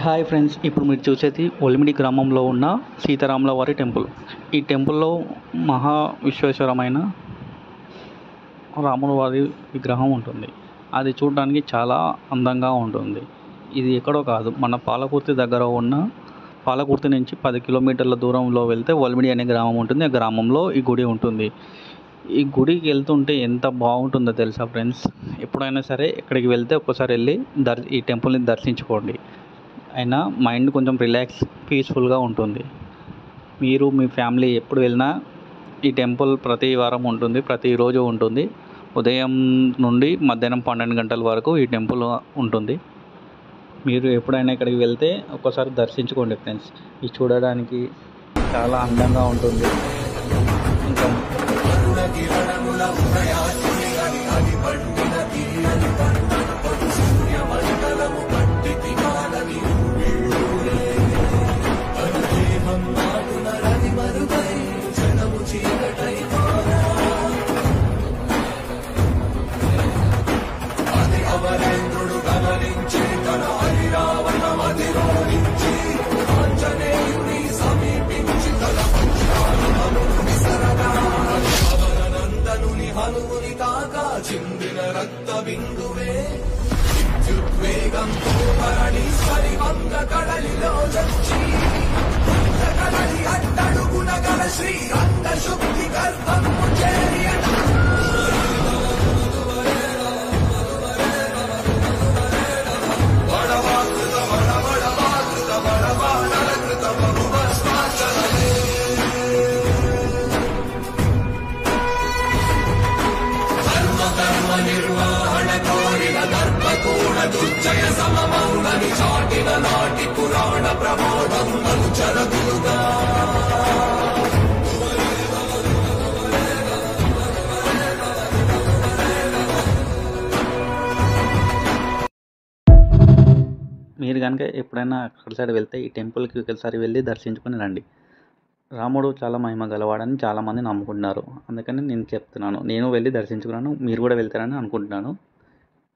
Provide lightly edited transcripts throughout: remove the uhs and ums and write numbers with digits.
Hi friends, ఇప్పుడు మీరు చూసేది ఒలిమిడి గ్రామంలో ఉన్న సీతారాముల వారి టెంపుల్. ఈ టెంపుల్లో మహా విశ్వేశ్వరమైన రాముల వారి విగ్రహం ఉంటుంది. అది చూడడానికి చాలా అందంగా ఉంటుంది. ఇది ఎక్కడో కాదు, మన పాలకుర్తి దగ్గర ఉన్న పాలకుర్తి నుంచి 10 కిలోమీటర్ల దూరంలో వెళ్తే ఒలిమిడి అనే గ్రామం ఉంటుంది. ఆ గ్రామంలో ఈ గుడి ఉంటుంది. ఈ గుడికి వెళ్తుంటే ఎంత బాగుంటుందో తెలుసా ఫ్రెండ్స్. ఎప్పుడైనా సరే ఇక్కడికి వెళ్తే ఒక్కసారి వెళ్ళి ఈ టెంపుల్ని దర్శించుకోండి. అయినా మైండ్ కొంచెం రిలాక్స్, పీస్ఫుల్గా ఉంటుంది. మీరు మీ ఫ్యామిలీ ఎప్పుడు వెళ్ళినా ఈ టెంపుల్ ప్రతి వారం ఉంటుంది, ప్రతిరోజు ఉంటుంది. ఉదయం నుండి మధ్యాహ్నం 12 గంటల వరకు ఈ టెంపుల్ ఉంటుంది. మీరు ఎప్పుడైనా ఇక్కడికి వెళ్తే ఒక్కసారి దర్శించుకోండి ఫ్రెండ్స్. ఇది చూడడానికి చాలా అందంగా ఉంటుంది. ఇంకా చిందిన రక్త బిందువే విద్యుద్వేగంతో భరణీశ్వరి వంగ కడలిలో చచ్చి కడలి అట్టడుగున గల శ్రీరంగ శుద్ధి గర్భము చేరి నిర్వహణ కోరిన గర్భకూణ దుర్జయ సమమౌనని చాటిన నాటి పురాణ ప్రబోధం అనుచరగులుగా మీరు కనుక ఎప్పుడైనా అక్కడ సైడ్ వెళ్తే ఈ టెంపుల్కి ఒకసారి వెళ్ళి దర్శించుకొని రండి. రాముడు చాలా మహిమ గలవాడని చాలామంది నమ్ముకుంటున్నారు. అందుకని నేను చెప్తున్నాను, నేను వెళ్ళి దర్శించుకున్నాను, మీరు కూడా వెళ్తారని అనుకుంటున్నాను.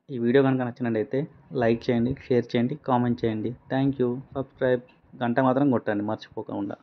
ఈ వీడియో కనుక నచ్చినట్టయితే లైక్ చేయండి, షేర్ చేయండి, కామెంట్ చేయండి. Thank you. సబ్స్క్రైబ్, గంట మాత్రం కొట్టండి మర్చిపోకుండా.